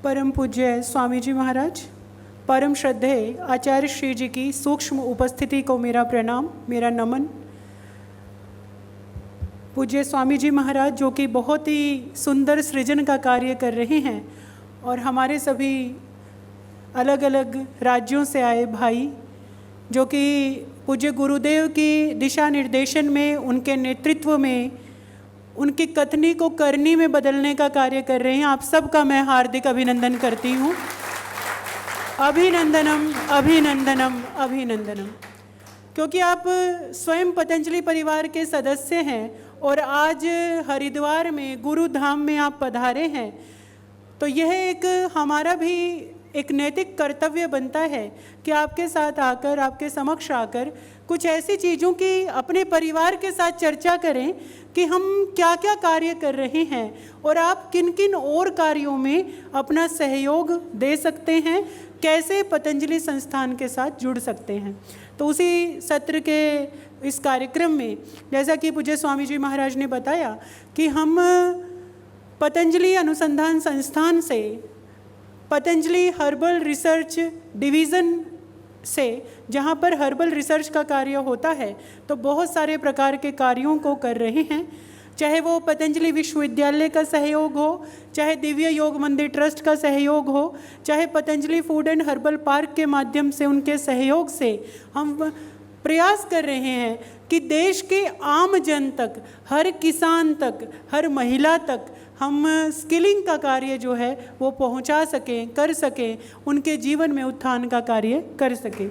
परम पूज्य स्वामी जी महाराज, परम श्रद्धेय आचार्य श्री जी की सूक्ष्म उपस्थिति को मेरा प्रणाम, मेरा नमन। पूज्य स्वामी जी महाराज जो कि बहुत ही सुंदर सृजन का कार्य कर रहे हैं और हमारे सभी अलग अलग राज्यों से आए भाई जो कि पूज्य गुरुदेव की दिशा निर्देशन में, उनके नेतृत्व में, उनकी कथनी को करनी में बदलने का कार्य कर रहे हैं, आप सबका मैं हार्दिक अभिनंदन करती हूँ। अभिनंदनम अभिनंदनम अभिनंदनम। क्योंकि आप स्वयं पतंजलि परिवार के सदस्य हैं और आज हरिद्वार में गुरुधाम में आप पधारे हैं, तो यह एक हमारा भी एक नैतिक कर्तव्य बनता है कि आपके साथ आकर, आपके समक्ष आकर कुछ ऐसी चीज़ों की अपने परिवार के साथ चर्चा करें कि हम क्या क्या कार्य कर रहे हैं और आप किन किन और कार्यों में अपना सहयोग दे सकते हैं, कैसे पतंजलि संस्थान के साथ जुड़ सकते हैं। तो उसी सत्र के इस कार्यक्रम में जैसा कि पूज्य स्वामी जी महाराज ने बताया कि हम पतंजलि अनुसंधान संस्थान से, पतंजलि हर्बल रिसर्च डिवीज़न से, जहाँ पर हर्बल रिसर्च का कार्य होता है, तो बहुत सारे प्रकार के कार्यों को कर रहे हैं। चाहे वो पतंजलि विश्वविद्यालय का सहयोग हो, चाहे दिव्य योग मंदिर ट्रस्ट का सहयोग हो, चाहे Patanjali food and herbal park के माध्यम से, उनके सहयोग से हम प्रयास कर रहे हैं कि देश के आम जन तक, हर किसान तक, हर महिला तक हम स्किलिंग का कार्य जो है वो पहुंचा सकें, कर सकें, उनके जीवन में उत्थान का कार्य कर सकें।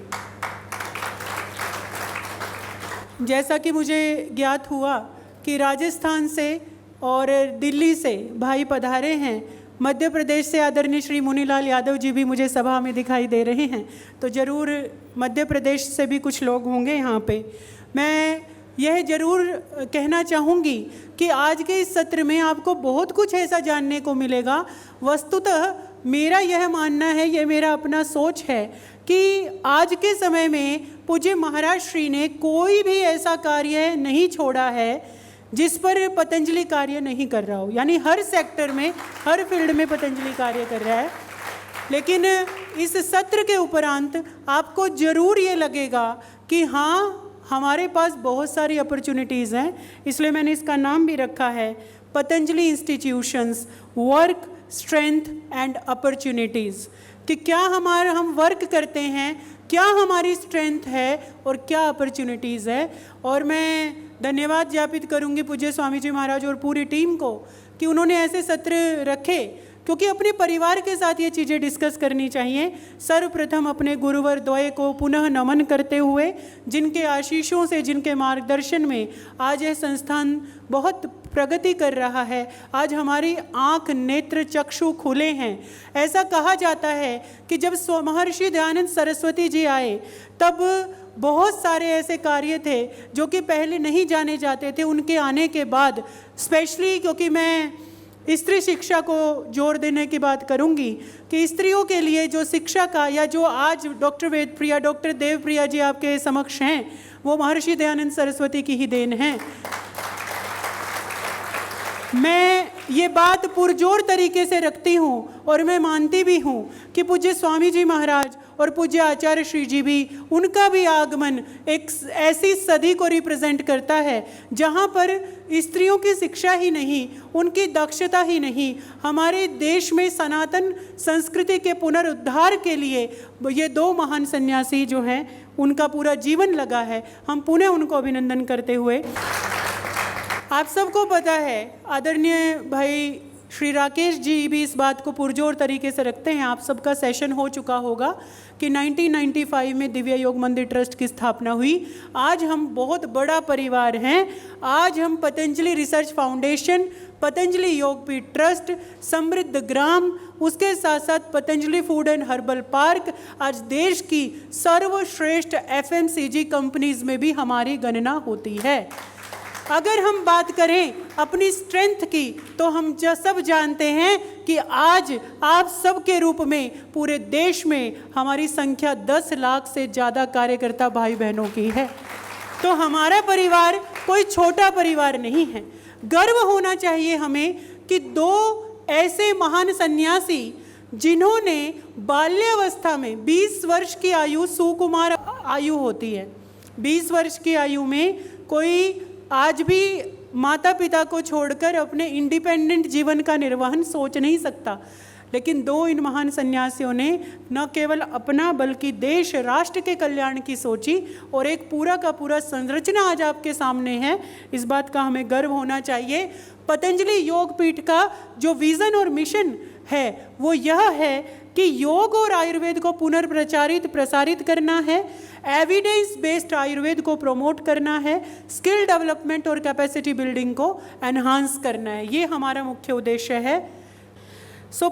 जैसा कि मुझे ज्ञात हुआ कि राजस्थान से और दिल्ली से भाई पधारे हैं, मध्य प्रदेश से आदरणीय श्री मुनीलाल यादव जी भी मुझे सभा में दिखाई दे रहे हैं, तो ज़रूर मध्य प्रदेश से भी कुछ लोग होंगे यहाँ पे। मैं यह ज़रूर कहना चाहूँगी कि आज के इस सत्र में आपको बहुत कुछ ऐसा जानने को मिलेगा। वस्तुतः मेरा यह मानना है, यह मेरा अपना सोच है कि आज के समय में पूज्य महाराज श्री ने कोई भी ऐसा कार्य नहीं छोड़ा है जिस पर पतंजलि कार्य नहीं कर रहा हो। यानी हर सेक्टर में, हर फील्ड में पतंजलि कार्य कर रहा है। लेकिन इस सत्र के उपरांत आपको ज़रूर ये लगेगा कि हाँ, हमारे पास बहुत सारी अपॉर्चुनिटीज़ हैं, इसलिए मैंने इसका नाम भी रखा है Patanjali institutions work strength and opportunities. कि क्या हम वर्क करते हैं, क्या हमारी स्ट्रेंथ है और क्या अपॉर्चुनिटीज़ है। और मैं धन्यवाद ज्ञापित करूंगी पूज्य स्वामी जी महाराज और पूरी टीम को कि उन्होंने ऐसे सत्र रखे, क्योंकि अपने परिवार के साथ ये चीज़ें डिस्कस करनी चाहिए। सर्वप्रथम अपने गुरुवर द्वय को पुनः नमन करते हुए, जिनके आशीषों से, जिनके मार्गदर्शन में आज यह संस्थान बहुत प्रगति कर रहा है। आज हमारी आँख, नेत्र, चक्षु खुले हैं। ऐसा कहा जाता है कि जब महर्षि दयानंद सरस्वती जी आए तब बहुत सारे ऐसे कार्य थे जो कि पहले नहीं जाने जाते थे। उनके आने के बाद स्पेशली, क्योंकि मैं स्त्री शिक्षा को जोर देने की बात करूंगी कि स्त्रियों के लिए जो शिक्षा का, या जो आज डॉक्टर वेदप्रिया, डॉक्टर देवप्रिया जी आपके समक्ष हैं, वो महर्षि दयानंद सरस्वती की ही देन है। मैं ये बात पुरजोर तरीके से रखती हूँ और मैं मानती भी हूँ कि पूज्य स्वामी जी महाराज और पूज्य आचार्य श्री जी भी, उनका भी आगमन एक ऐसी सदी को रिप्रेजेंट करता है जहाँ पर स्त्रियों की शिक्षा ही नहीं, उनकी दक्षता ही नहीं, हमारे देश में सनातन संस्कृति के पुनरुद्धार के लिए ये दो महान सन्यासी जो हैं, उनका पूरा जीवन लगा है। हम पुनः उनको अभिनंदन करते हुए, आप सबको पता है आदरणीय भाई श्री राकेश जी भी इस बात को पुरजोर तरीके से रखते हैं। आप सबका सेशन हो चुका होगा कि 1995 में दिव्य योग मंदिर ट्रस्ट की स्थापना हुई। आज हम बहुत बड़ा परिवार हैं। आज हम Patanjali research foundation, Patanjali Yogpeeth trust, समृद्ध ग्राम, उसके साथ साथ Patanjali food and herbal park, आज देश की सर्वश्रेष्ठ FMCG कंपनीज में भी हमारी गणना होती है। अगर हम बात करें अपनी स्ट्रेंथ की, तो हम सब जानते हैं कि आज आप सब के रूप में पूरे देश में हमारी संख्या 10 लाख से ज़्यादा कार्यकर्ता भाई बहनों की है। तो हमारा परिवार कोई छोटा परिवार नहीं है। गर्व होना चाहिए हमें कि दो ऐसे महान सन्यासी जिन्होंने बाल्यावस्था में 20 वर्ष की आयु सुकुमार आयु होती है, 20 वर्ष की आयु में कोई आज भी माता पिता को छोड़कर अपने इंडिपेंडेंट जीवन का निर्वहन सोच नहीं सकता, लेकिन दो इन महान सन्यासियों ने न केवल अपना बल्कि देश राष्ट्र के कल्याण की सोची और एक पूरा का पूरा संरचना आज आपके सामने है। इस बात का हमें गर्व होना चाहिए। पतंजलि योग पीठ का जो विज़न और मिशन है वो यह है कि योग और आयुर्वेद को प्रसारित करना है, एविडेंस बेस्ड आयुर्वेद को प्रमोट करना है, स्किल डेवलपमेंट और कैपेसिटी बिल्डिंग को एनहांस करना है। ये हमारा मुख्य उद्देश्य है।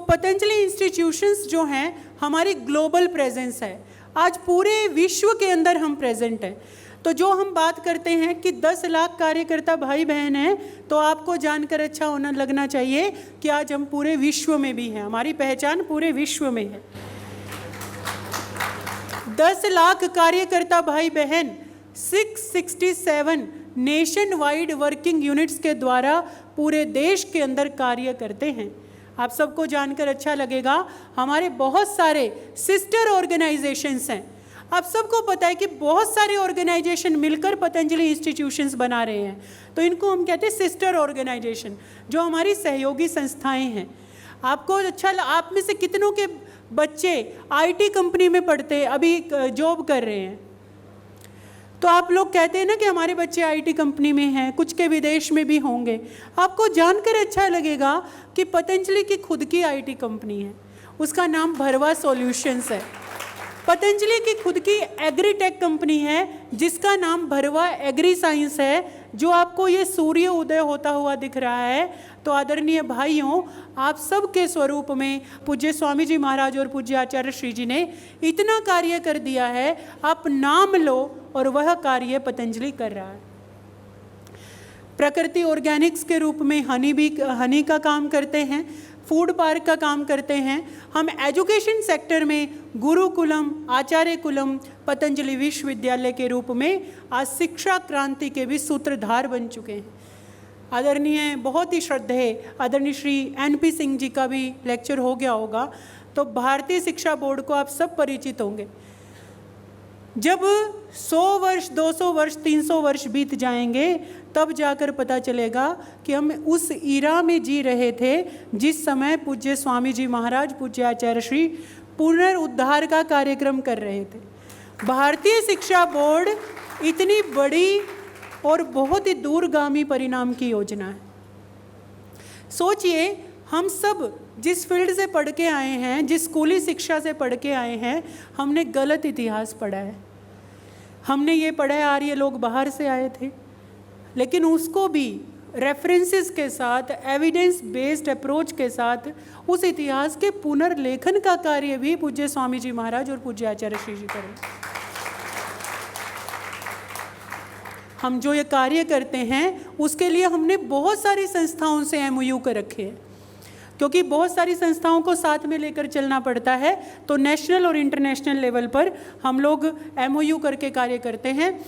पतंजलि इंस्टीट्यूशंस जो हैं हमारी ग्लोबल प्रेजेंस है, आज पूरे विश्व के अंदर हम प्रेजेंट हैं। तो जो हम बात करते हैं कि 10 लाख कार्यकर्ता भाई बहन हैं, तो आपको जानकर अच्छा होना लगना चाहिए कि आज हम पूरे विश्व में भी हैं, हमारी पहचान पूरे विश्व में है। 10 लाख कार्यकर्ता भाई बहन 667 नेशन वाइड वर्किंग यूनिट्स के द्वारा पूरे देश के अंदर कार्य करते हैं। आप सबको जानकर अच्छा लगेगा, हमारे बहुत सारे सिस्टर ऑर्गेनाइजेशंस हैं। आप सबको पता है कि बहुत सारे ऑर्गेनाइजेशन मिलकर पतंजलि इंस्टीट्यूशंस बना रहे हैं, तो इनको हम कहते हैं सिस्टर ऑर्गेनाइजेशन, जो हमारी सहयोगी संस्थाएं हैं। आपको अच्छा, आप में से कितनों के बच्चे आईटी कंपनी में पढ़ते अभी जॉब कर रहे हैं? तो आप लोग कहते हैं ना कि हमारे बच्चे आईटी कंपनी में हैं, कुछ के विदेश में भी होंगे। आपको जानकर अच्छा लगेगा कि पतंजलि की खुद की आईटी कंपनी है, उसका नाम भरवा सॉल्यूशंस है। पतंजलि की खुद की एग्रीटेक कंपनी है जिसका नाम भरवा एग्री साइंस है। जो आपको ये सूर्य उदय होता हुआ दिख रहा है, तो आदरणीय भाइयों, आप सब के स्वरूप में पूज्य स्वामी जी महाराज और पूज्य आचार्य श्री जी ने इतना कार्य कर दिया है। आप नाम लो और वह कार्य पतंजलि कर रहा है। प्रकृति ऑर्गेनिक्स के रूप में हनी का काम करते हैं, फूड पार्क का काम करते हैं। हम एजुकेशन सेक्टर में गुरुकुलम, आचार्य कुलम, पतंजलि विश्वविद्यालय के रूप में आज शिक्षा क्रांति के भी सूत्रधार बन चुके हैं। आदरणीय, बहुत ही श्रद्धेय आदरणीय श्री NP सिंह जी का भी लेक्चर हो गया होगा, तो भारतीय शिक्षा बोर्ड को आप सब परिचित होंगे। जब 100 वर्ष, 200 वर्ष, 300 वर्ष बीत जाएंगे, तब जाकर पता चलेगा कि हम उस ईरा में जी रहे थे जिस समय पूज्य स्वामी जी महाराज, पूज्य आचार्य श्री पुनरुद्धार का कार्यक्रम कर रहे थे। भारतीय शिक्षा बोर्ड इतनी बड़ी और बहुत ही दूरगामी परिणाम की योजना है। सोचिए, हम सब जिस फील्ड से पढ़ के आए हैं, जिस स्कूली शिक्षा से पढ़ के आए हैं, हमने गलत इतिहास पढ़ा है। हमने ये पढ़ा है आर्य लोग बाहर से आए थे, लेकिन उसको भी रेफरेंसेस के साथ, एविडेंस बेस्ड अप्रोच के साथ उस इतिहास के पुनर्लेखन का कार्य भी पूज्य स्वामी जी महाराज और पूज्य आचार्य श्री जी करें। हम जो ये कार्य करते हैं उसके लिए हमने बहुत सारी संस्थाओं से MOU कर रखे हैं, क्योंकि बहुत सारी संस्थाओं को साथ में लेकर चलना पड़ता है। तो नेशनल और इंटरनेशनल लेवल पर हम लोग MOU करके कार्य करते हैं।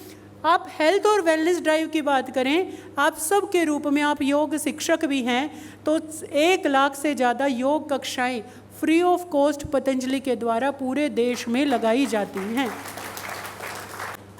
आप हेल्थ और वेलनेस ड्राइव की बात करें, आप सब के रूप में आप योग शिक्षक भी हैं, तो 1 लाख से ज़्यादा योग कक्षाएं फ्री ऑफ कॉस्ट पतंजलि के द्वारा पूरे देश में लगाई जाती हैं।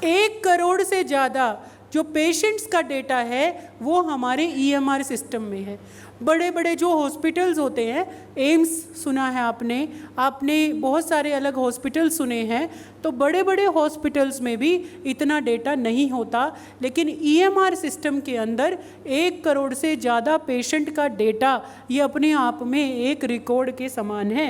1 करोड़ से ज़्यादा जो पेशेंट्स का डेटा है वो हमारे EMR सिस्टम में है। बड़े बड़े जो हॉस्पिटल्स होते हैं, एम्स सुना है आपने बहुत सारे अलग हॉस्पिटल सुने हैं, तो बड़े बड़े हॉस्पिटल्स में भी इतना डेटा नहीं होता, लेकिन EMR सिस्टम के अंदर 1 करोड़ से ज़्यादा पेशेंट का डेटा ये अपने आप में एक रिकॉर्ड के समान है।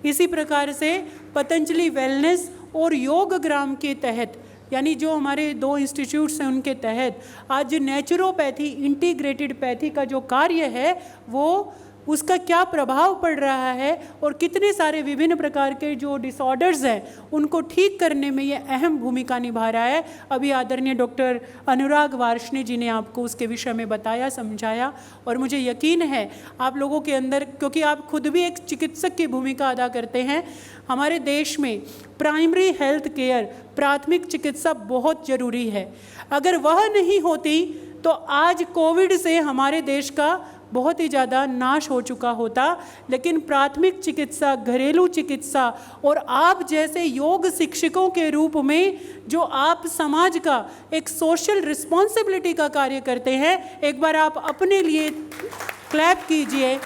इसी प्रकार से पतंजलि वेलनेस और योग ग्राम के तहत, यानी जो हमारे 2 इंस्टीट्यूट्स हैं उनके तहत आज नेचुरोपैथी, इंटीग्रेटेड पैथी का जो कार्य है वो उसका क्या प्रभाव पड़ रहा है और कितने सारे विभिन्न प्रकार के जो डिसऑर्डर्स हैं उनको ठीक करने में ये अहम भूमिका निभा रहा है। अभी आदरणीय डॉक्टर अनुराग वार्ष्णेय जी ने आपको उसके विषय में बताया, समझाया, और मुझे यकीन है आप लोगों के अंदर, क्योंकि आप खुद भी एक चिकित्सक की भूमिका अदा करते हैं, हमारे देश में प्राइमरी हेल्थ केयर, प्राथमिक चिकित्सा बहुत ज़रूरी है। अगर वह नहीं होती तो आज कोविड से हमारे देश का बहुत ही ज़्यादा नाश हो चुका होता। लेकिन प्राथमिक चिकित्सा, घरेलू चिकित्सा और आप जैसे योग शिक्षकों के रूप में जो आप समाज का एक सोशल रिस्पॉन्सिबिलिटी का कार्य करते हैं, एक बार आप अपने लिए क्लैप कीजिए।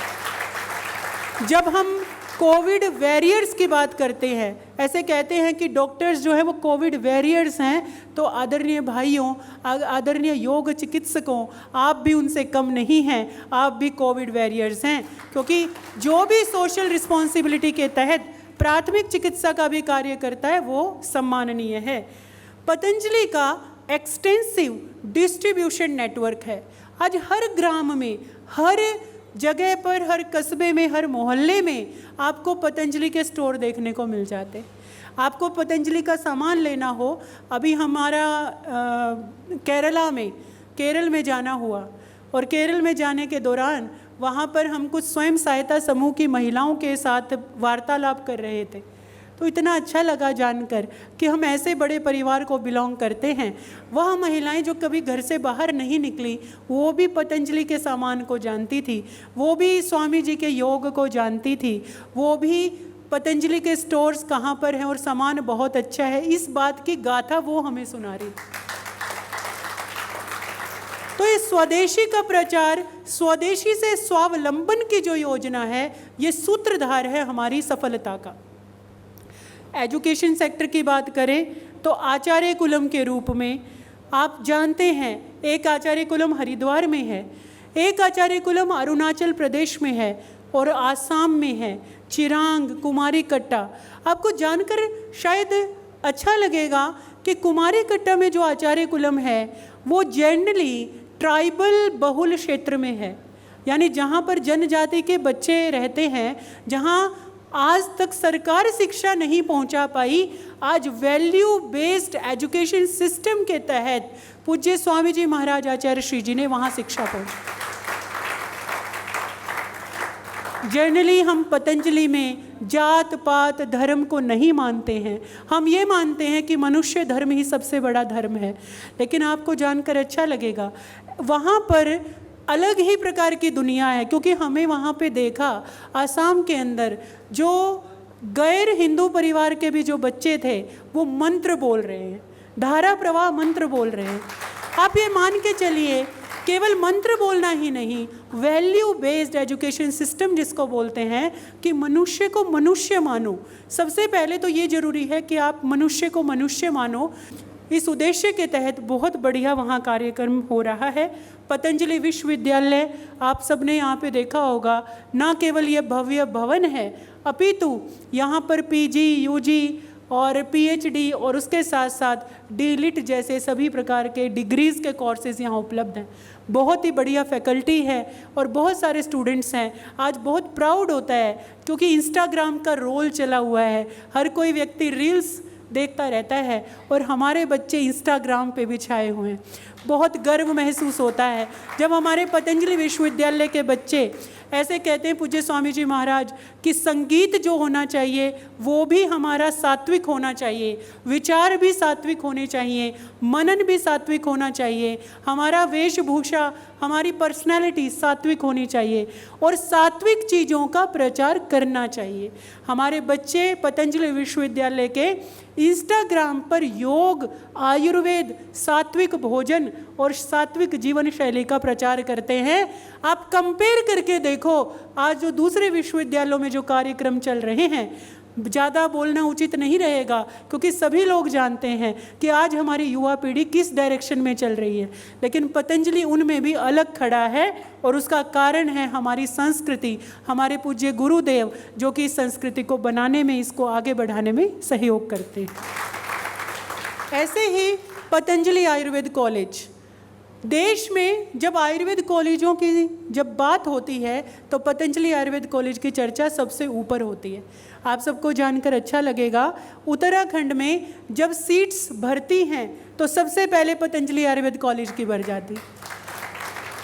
जब हम कोविड वॉरियर्स की बात करते हैं, ऐसे कहते हैं कि डॉक्टर्स जो है वो कोविड वॉरियर्स हैं, तो आदरणीय भाइयों, आदरणीय योग चिकित्सकों, आप भी उनसे कम नहीं हैं, आप भी कोविड वॉरियर्स हैं। क्योंकि जो भी सोशल रिस्पॉन्सिबिलिटी के तहत प्राथमिक चिकित्सा का भी कार्य करता है वो सम्माननीय है। पतंजलि का एक्सटेंसिव डिस्ट्रीब्यूशन नेटवर्क है। आज हर ग्राम में, हर जगह पर, हर कस्बे में, हर मोहल्ले में आपको पतंजलि के स्टोर देखने को मिल जाते। आपको पतंजलि का सामान लेना हो, अभी हमारा केरल में जाना हुआ, और केरल में जाने के दौरान वहाँ पर हम कुछ स्वयं सहायता समूह की महिलाओं के साथ वार्तालाप कर रहे थे। तो इतना अच्छा लगा जानकर कि हम ऐसे बड़े परिवार को बिलोंग करते हैं। वह महिलाएं जो कभी घर से बाहर नहीं निकली, वो भी पतंजलि के सामान को जानती थी, वो भी स्वामी जी के योग को जानती थी, वो भी पतंजलि के स्टोर्स कहाँ पर हैं और सामान बहुत अच्छा है, इस बात की गाथा वो हमें सुना रही। तो ये स्वदेशी का प्रचार, स्वदेशी से स्वावलंबन की जो योजना है, ये सूत्रधार है हमारी सफलता का। एजुकेशन सेक्टर की बात करें तो आचार्य कुलम के रूप में आप जानते हैं, एक आचार्य कुलम हरिद्वार में है, एक आचार्य कुलम अरुणाचल प्रदेश में है और आसाम में है, चिरांग, कुमारी कट्टा। आपको जानकर शायद अच्छा लगेगा कि कुमारी कट्टा में जो आचार्य कुलम है वो जनरली ट्राइबल बहुल क्षेत्र में है, यानी जहाँ पर जनजाति के बच्चे रहते हैं, जहाँ आज तक सरकार शिक्षा नहीं पहुंचा पाई, आज वैल्यू बेस्ड एजुकेशन सिस्टम के तहत पूज्य स्वामी जी महाराज आचार्य श्री जी ने वहाँ शिक्षा पहुंची। जनरली हम पतंजलि में जात पात धर्म को नहीं मानते हैं, हम ये मानते हैं कि मनुष्य धर्म ही सबसे बड़ा धर्म है। लेकिन आपको जानकर अच्छा लगेगा, वहाँ पर अलग ही प्रकार की दुनिया है, क्योंकि हमें वहाँ पे देखा आसाम के अंदर जो गैर हिंदू परिवार के भी जो बच्चे थे वो मंत्र बोल रहे हैं, धारा प्रवाह मंत्र बोल रहे हैं। आप ये मान के चलिए, केवल मंत्र बोलना ही नहीं, वैल्यू बेस्ड एजुकेशन सिस्टम जिसको बोलते हैं कि मनुष्य को मनुष्य मानो। सबसे पहले तो ये ज़रूरी है कि आप मनुष्य को मनुष्य मानो। इस उद्देश्य के तहत बहुत बढ़िया वहाँ कार्यक्रम हो रहा है। पतंजलि विश्वविद्यालय आप सबने यहाँ पे देखा होगा, ना केवल ये भव्य भवन है, अपितु यहाँ पर पीजी, यूजी और पीएचडी और उसके साथ साथ डीलिट जैसे सभी प्रकार के डिग्रीज़ के कोर्सेज़ यहाँ उपलब्ध हैं। बहुत ही बढ़िया फैकल्टी है और बहुत सारे स्टूडेंट्स हैं। आज बहुत प्राउड होता है क्योंकि इंस्टाग्राम का रोल चला हुआ है, हर कोई व्यक्ति रील्स देखता रहता है और हमारे बच्चे इंस्टाग्राम पे भी छाए हुए हैं। बहुत गर्व महसूस होता है जब हमारे पतंजलि विश्वविद्यालय के बच्चे ऐसे कहते हैं पूज्य स्वामी जी महाराज कि संगीत जो होना चाहिए वो भी हमारा सात्विक होना चाहिए, विचार भी सात्विक होने चाहिए, मनन भी सात्विक होना चाहिए, हमारा वेशभूषा, हमारी पर्सनालिटी सात्विक होनी चाहिए और सात्विक चीज़ों का प्रचार करना चाहिए। हमारे बच्चे पतंजलि विश्वविद्यालय के इंस्टाग्राम पर योग, आयुर्वेद, सात्विक भोजन और सात्विक जीवन शैली का प्रचार करते हैं। आप कंपेयर करके देखो, आज जो दूसरे विश्वविद्यालयों में जो कार्यक्रम चल रहे हैं, ज़्यादा बोलना उचित नहीं रहेगा क्योंकि सभी लोग जानते हैं कि आज हमारी युवा पीढ़ी किस डायरेक्शन में चल रही है, लेकिन पतंजलि उनमें भी अलग खड़ा है और उसका कारण है हमारी संस्कृति, हमारे पूज्य गुरुदेव जो कि इस संस्कृति को बनाने में, इसको आगे बढ़ाने में सहयोग करते हैं। ऐसे ही पतंजलि आयुर्वेद कॉलेज, देश में जब आयुर्वेद कॉलेजों की जब बात होती है तो पतंजलि आयुर्वेद कॉलेज की चर्चा सबसे ऊपर होती है। आप सबको जानकर अच्छा लगेगा, उत्तराखंड में जब सीट्स भरती हैं तो सबसे पहले पतंजलि आयुर्वेद कॉलेज की भर जाती।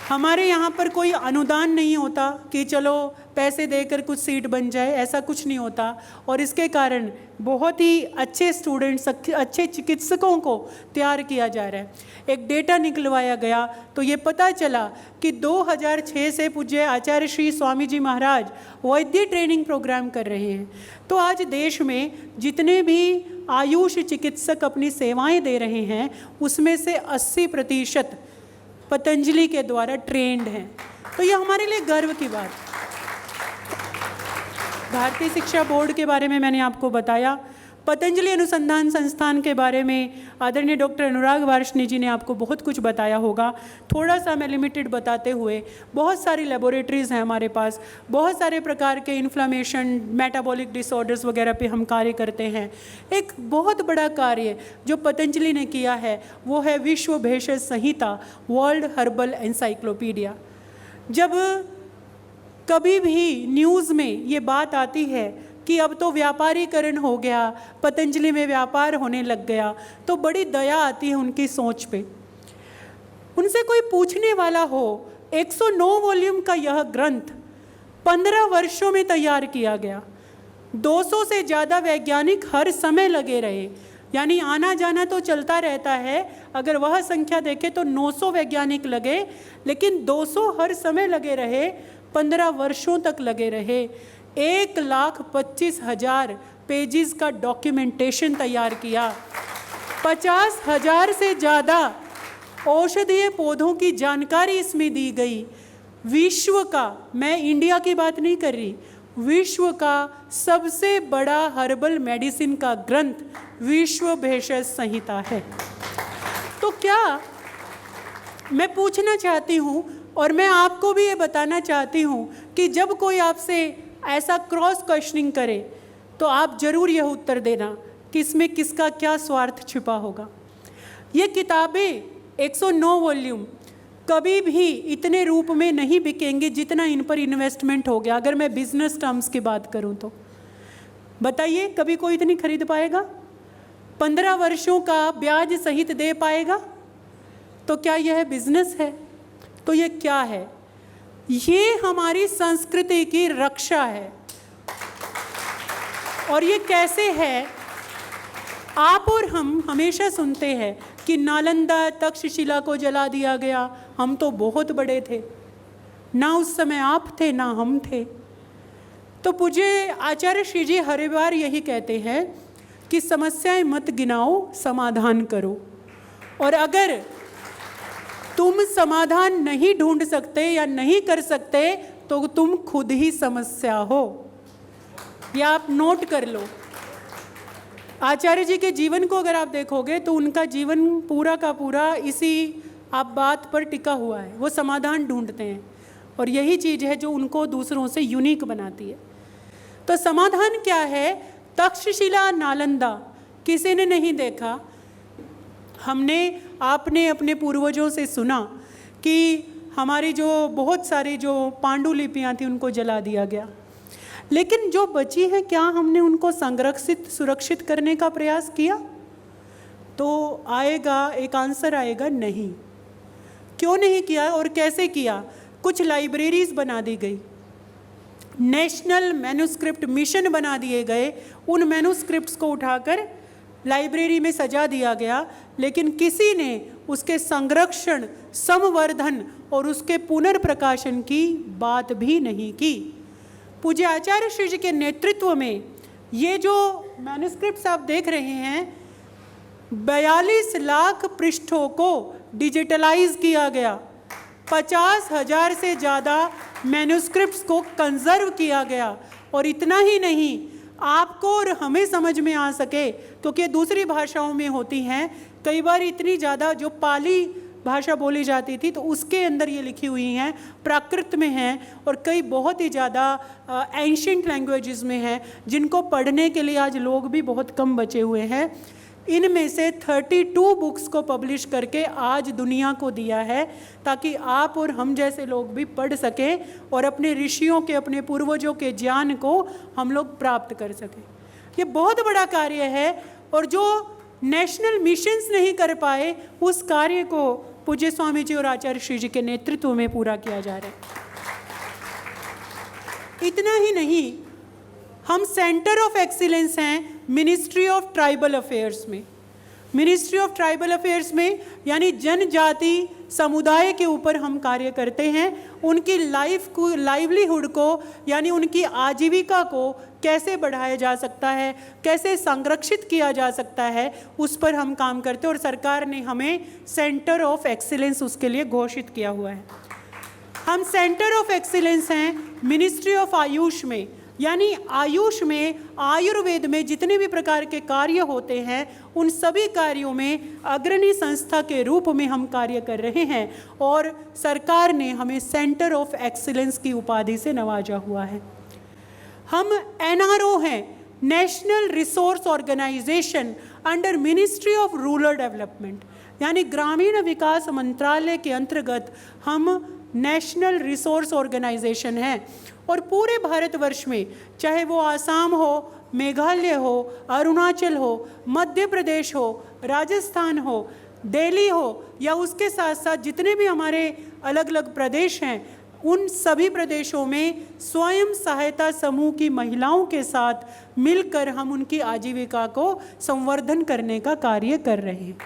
हमारे यहाँ पर कोई अनुदान नहीं होता कि चलो पैसे देकर कुछ सीट बन जाए, ऐसा कुछ नहीं होता। और इसके कारण बहुत ही अच्छे स्टूडेंट्स, अच्छे चिकित्सकों को तैयार किया जा रहा है। एक डेटा निकलवाया गया तो ये पता चला कि 2006 से पूज्य आचार्य श्री स्वामी जी महाराज वैद्य ट्रेनिंग प्रोग्राम कर रहे हैं। तो आज देश में जितने भी आयुष चिकित्सक अपनी सेवाएं दे रहे हैं उसमें से 80% पतंजलि के द्वारा ट्रेंड हैं। तो ये हमारे लिए गर्व की बात। भारतीय शिक्षा बोर्ड के बारे में मैंने आपको बताया। पतंजलि अनुसंधान संस्थान के बारे में आदरणीय डॉक्टर अनुराग वार्ष्णेय जी ने आपको बहुत कुछ बताया होगा। थोड़ा सा मैं लिमिटेड बताते हुए, बहुत सारी लेबोरेटरीज़ हैं हमारे पास, बहुत सारे प्रकार के इन्फ्लामेशन, मेटाबॉलिक डिसऑर्डर्स वगैरह पे हम कार्य करते हैं। एक बहुत बड़ा कार्य जो पतंजलि ने किया है वो है विश्व भेषज संहिता, वर्ल्ड हर्बल एनसाइक्लोपीडिया। जब कभी भी न्यूज़ में ये बात आती है कि अब तो व्यापारीकरण हो गया, पतंजलि में व्यापार होने लग गया, तो बड़ी दया आती है उनकी सोच पे। उनसे कोई पूछने वाला हो, 109 वॉल्यूम का यह ग्रंथ 15 वर्षों में तैयार किया गया। 200 से ज़्यादा वैज्ञानिक हर समय लगे रहे, यानी आना जाना तो चलता रहता है। अगर वह संख्या देखें तो 900 वैज्ञानिक लगे, लेकिन 200 हर समय लगे रहे, 15 वर्षों तक लगे रहे। 1,25,000 पेजेस का डॉक्यूमेंटेशन तैयार किया। 50,000 से ज़्यादा औषधीय पौधों की जानकारी इसमें दी गई। विश्व का, मैं इंडिया की बात नहीं कर रही, विश्व का सबसे बड़ा हर्बल मेडिसिन का ग्रंथ विश्व भेषज संहिता है। तो क्या मैं पूछना चाहती हूँ और मैं आपको भी ये बताना चाहती हूँ कि जब कोई आपसे ऐसा क्रॉस क्वेश्चनिंग करे तो आप जरूर यह उत्तर देना कि इसमें किसका क्या स्वार्थ छिपा होगा। ये किताबें 109 वॉल्यूम कभी भी इतने रूप में नहीं बिकेंगे जितना इन पर इन्वेस्टमेंट हो गया। अगर मैं बिजनेस टर्म्स की बात करूं तो बताइए, कभी कोई इतनी खरीद पाएगा? 15 वर्षों का ब्याज सहित दे पाएगा? तो क्या यह बिजनेस है? तो ये क्या है? ये हमारी संस्कृति की रक्षा है। और ये कैसे है? आप और हम हमेशा सुनते हैं कि नालंदा तक्षशिला को जला दिया गया, हम तो बहुत बड़े थे, ना उस समय आप थे ना हम थे। तो पूज्य आचार्य श्री जी हर बार यही कहते हैं कि समस्याएं मत गिनाओ, समाधान करो। और अगर तुम समाधान नहीं ढूंढ सकते या नहीं कर सकते तो तुम खुद ही समस्या हो। या आप नोट कर लो, आचार्य जी के जीवन को अगर आप देखोगे तो उनका जीवन पूरा का पूरा इसी आप बात पर टिका हुआ है। वो समाधान ढूंढते हैं और यही चीज़ है जो उनको दूसरों से यूनिक बनाती है। तो समाधान क्या है? तक्षशिला, नालंदा किसी ने नहीं देखा। हमने, आपने अपने पूर्वजों से सुना कि हमारी जो बहुत सारी जो पांडुलिपियाँ थी उनको जला दिया गया, लेकिन जो बची है क्या हमने उनको संरक्षित, सुरक्षित करने का प्रयास किया? तो आएगा एक आंसर आएगा, नहीं। क्यों नहीं किया और कैसे किया? कुछ लाइब्रेरीज बना दी गई, नेशनल मैन्युस्क्रिप्ट मिशन बना दिए गए, उन मैन्युस्क्रिप्ट्स को उठाकर लाइब्रेरी में सजा दिया गया, लेकिन किसी ने उसके संरक्षण, संवर्धन और उसके पुनर्प्रकाशन की बात भी नहीं की। पूज्य आचार्य श्री जी के नेतृत्व में ये जो मैन्युस्क्रिप्ट्स आप देख रहे हैं, 42 लाख पृष्ठों को डिजिटलाइज किया गया, 50,000 से ज़्यादा मैन्युस्क्रिप्ट्स को कंजर्व किया गया। और इतना ही नहीं, आपको और हमें समझ में आ सके, क्योंकि दूसरी भाषाओं में होती हैं, कई बार इतनी ज़्यादा जो पाली भाषा बोली जाती थी तो उसके अंदर ये लिखी हुई हैं, प्राकृत में हैं, और कई बहुत ही ज़्यादा एंशिएंट लैंग्वेजेस में हैं, जिनको पढ़ने के लिए आज लोग भी बहुत कम बचे हुए हैं। इनमें से 32 बुक्स को पब्लिश करके आज दुनिया को दिया है, ताकि आप और हम जैसे लोग भी पढ़ सकें और अपने ऋषियों के, अपने पूर्वजों के ज्ञान को हम लोग प्राप्त कर सकें। ये बहुत बड़ा कार्य है, और जो नेशनल मिशंस नहीं कर पाए उस कार्य को पूज्य स्वामी जी और आचार्य श्री जी के नेतृत्व में पूरा किया जा रहा है। इतना ही नहीं, हम सेंटर ऑफ एक्सीलेंस हैं मिनिस्ट्री ऑफ ट्राइबल अफेयर्स में। मिनिस्ट्री ऑफ ट्राइबल अफेयर्स में यानी जनजाति समुदाय के ऊपर हम कार्य करते हैं। उनकी लाइवलीहुड को यानी उनकी आजीविका को कैसे बढ़ाया जा सकता है, कैसे संरक्षित किया जा सकता है, उस पर हम काम करते हैं और सरकार ने हमें सेंटर ऑफ एक्सीलेंस उसके लिए घोषित किया हुआ है। हम सेंटर ऑफ एक्सीलेंस हैं मिनिस्ट्री ऑफ आयुष में, यानी आयुष में, आयुर्वेद में जितने भी प्रकार के कार्य होते हैं उन सभी कार्यों में अग्रणी संस्था के रूप में हम कार्य कर रहे हैं और सरकार ने हमें सेंटर ऑफ एक्सीलेंस की उपाधि से नवाजा हुआ है। हम एनआरओ हैं, national resource organisation under ministry of rural development, यानी ग्रामीण विकास मंत्रालय के अंतर्गत हम नेशनल रिसोर्स ऑर्गेनाइजेशन है और पूरे भारतवर्ष में, चाहे वो आसाम हो, मेघालय हो, अरुणाचल हो, मध्य प्रदेश हो, राजस्थान हो, दिल्ली हो या उसके साथ साथ जितने भी हमारे अलग अलग प्रदेश हैं, उन सभी प्रदेशों में स्वयं सहायता समूह की महिलाओं के साथ मिलकर हम उनकी आजीविका को संवर्धन करने का कार्य कर रहे हैं।